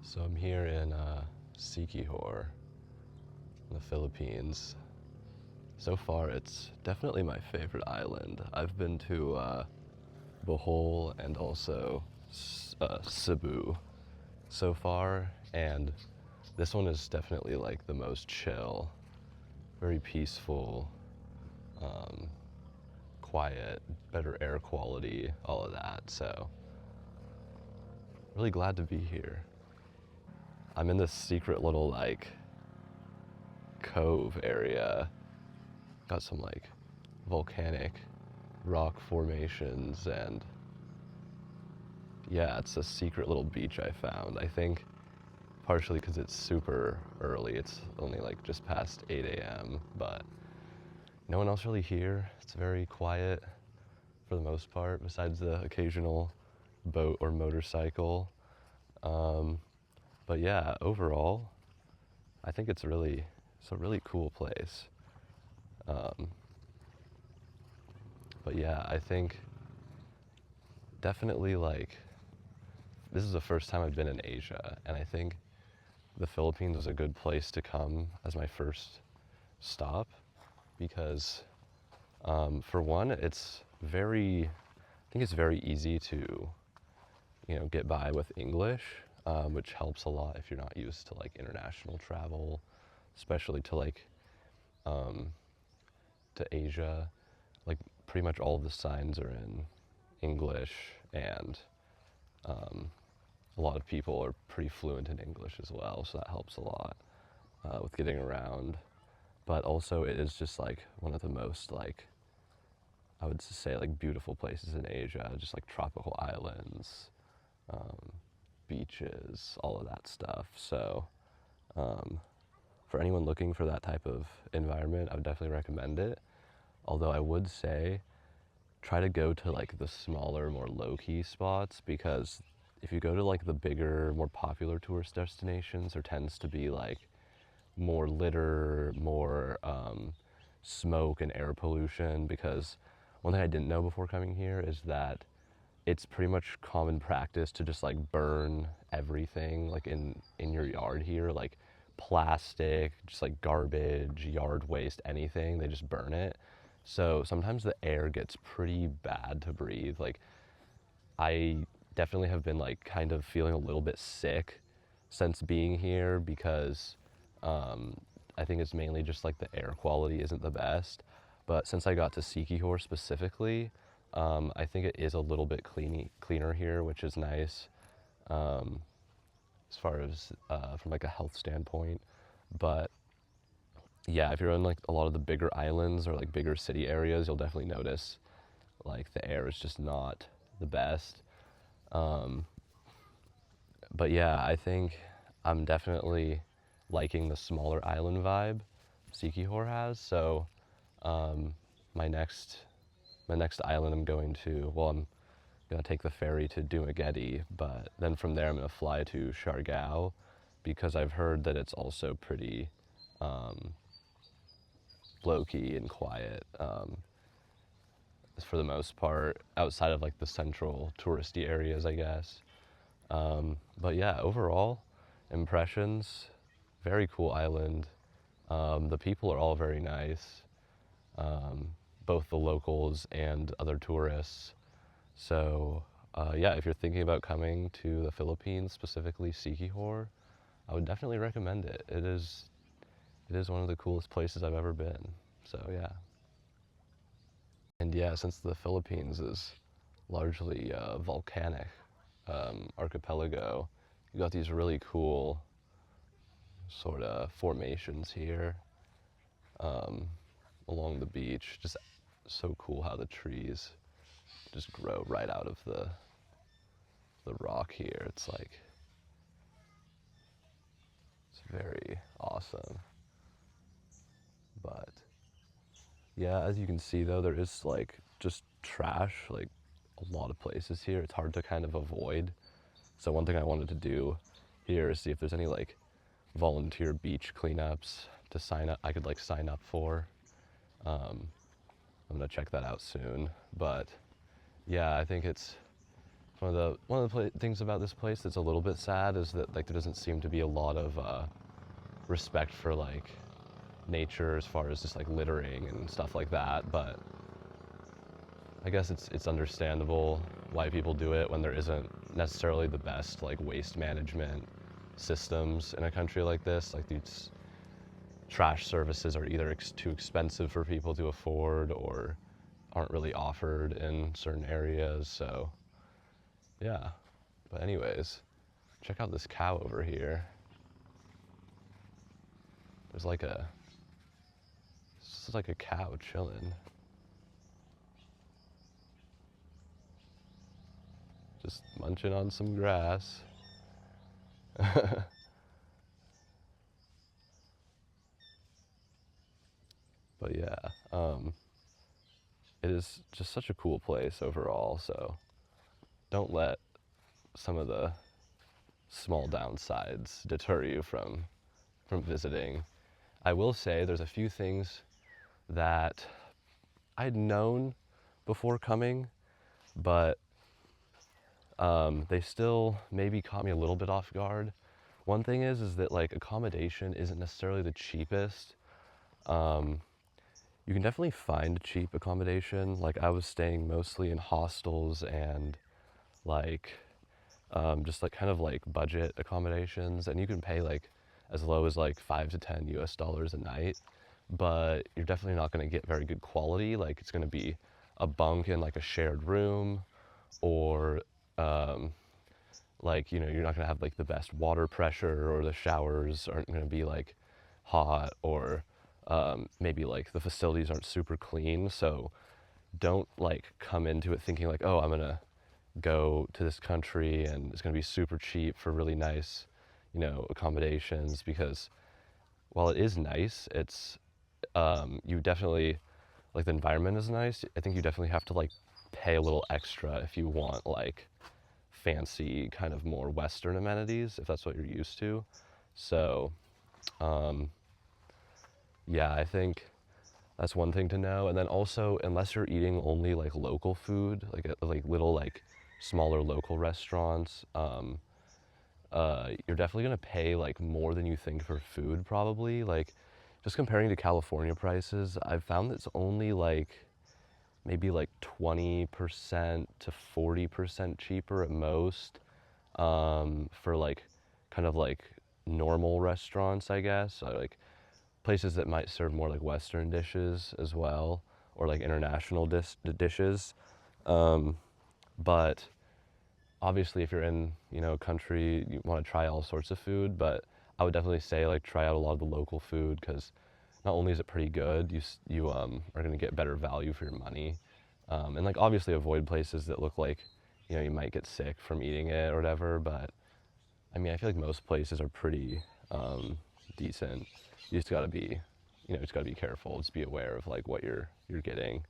So I'm here in Siquijor, in the Philippines. So far, it's definitely my favorite island. I've been to Bohol and also Cebu so far, and this one is definitely like the most chill, very peaceful, um, quiet, better air quality, all of that. So, really glad to be here. I'm in this secret little like cove area. Got some like volcanic rock formations, and yeah, it's a secret little beach I found. I think partially because it's super early. It's only like just past 8 a.m., but no one else really here. It's very quiet for the most part, besides the occasional boat or motorcycle. Um, but yeah, overall, I think it's a really cool place. Um, but yeah, I think definitely like this is the first time I've been in Asia, and I think the Philippines was a good place to come as my first stop because, for one, I think it's very easy to, get by with English, which helps a lot if you're not used to like international travel, especially to um, to Asia. Like pretty much all of the signs are in English, and um, a lot of people are pretty fluent in English as well, so that helps a lot with getting around. But also, it is just like one of the most like I would say like beautiful places in Asia, just like tropical islands, um, beaches, all of that stuff. So, um, for anyone looking for that type of environment, I would definitely recommend it. Although I would say try to go to like the smaller, more low key spots, because if you go to like the bigger, more popular tourist destinations, there tends to be like more litter, more smoke and air pollution. Because one thing I didn't know before coming here is that it's pretty much common practice to just like burn everything like in your yard here, like plastic, just like garbage, yard waste, anything, they just burn it. So sometimes the air gets pretty bad to breathe. Like I definitely have been like kind of feeling a little bit sick since being here because um, I think it's mainly just like the air quality isn't the best. But since I got to Siquijor specifically, I think it is a little bit cleaner here, which is nice um, as far as from like a health standpoint. But yeah, if you're in like a lot of the bigger islands or like bigger city areas, you'll definitely notice like the air is just not the best. Um, but yeah, I think I'm definitely liking the smaller island vibe Siquijor has. So um, my next my next island I'm going to, well, I'm gonna take the ferry to Dumaguete, but then from there I'm gonna fly to Siargao because I've heard that it's also pretty um, low key and quiet. For the most part, outside of like the central touristy areas, I guess. But yeah, overall, impressions, very cool island. The people are all very nice, um, both the locals and other tourists. So, yeah, if you're thinking about coming to the Philippines, specifically Siquijor, I would definitely recommend it. It is one of the coolest places I've ever been. So, yeah. And yeah, since the Philippines is largely volcanic archipelago, you got these really cool sort of formations here um, along the beach. Just so cool how the trees just grow right out of the rock here. It's very awesome. But yeah, as you can see though, there is like just trash like a lot of places here. It's hard to kind of avoid. So one thing I wanted to do here is see if there's any like volunteer beach cleanups to sign up. I could like sign up for. I'm gonna check that out soon. But yeah, I think it's One of the things about this place that's a little bit sad is that like there doesn't seem to be a lot of respect for like nature as far as just like littering and stuff like that. But I guess it's understandable why people do it when there isn't necessarily the best like waste management systems in a country like this. Like these trash services are either too expensive for people to afford or aren't really offered in certain areas. So yeah. But anyways, check out this cow over here. There's like a This is like a cow chilling. Just munching on some grass. But yeah, it is just such a cool place overall, so don't let some of the small downsides deter you from visiting. I will say there's a few things that I'd known before coming, but they still maybe caught me a little bit off guard. One thing is that like accommodation isn't necessarily the cheapest. You can definitely find cheap accommodation. Like I was staying mostly in hostels and like just like kind of like budget accommodations, and you can pay like as low as like $5 to $10 a night, but you're definitely not going to get very good quality. Like it's going to be a bunk in like a shared room, or like, you know, you're not going to have like the best water pressure, or the showers aren't going to be like hot, or maybe like the facilities aren't super clean. So don't like come into it thinking like, oh, I'm going to go to this country and it's going to be super cheap for really nice, you know, accommodations, because while it is nice, it's you definitely, like, the environment is nice. I think you definitely have to like pay a little extra if you want like fancy kind of more Western amenities, if that's what you're used to. So yeah, I think that's one thing to know. And then also, unless you're eating only like local food, like like little like smaller local restaurants, you're definitely gonna pay like more than you think for food probably. Like just comparing to California prices, I've found that it's only like maybe like 20% to 40% cheaper at most, for like kind of like normal restaurants, I guess. Like places that might serve more like Western dishes as well, or like international dishes. But obviously, if you're in, you know, a country, you want to try all sorts of food. But I would definitely say like try out a lot of the local food, because not only is it pretty good, you are going to get better value for your money. And like obviously avoid places that look like, you know, you might get sick from eating it or whatever. But I mean, I feel like most places are pretty decent. You just gotta be, you know, just gotta be careful. Just be aware of like what you're getting.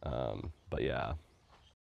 But yeah,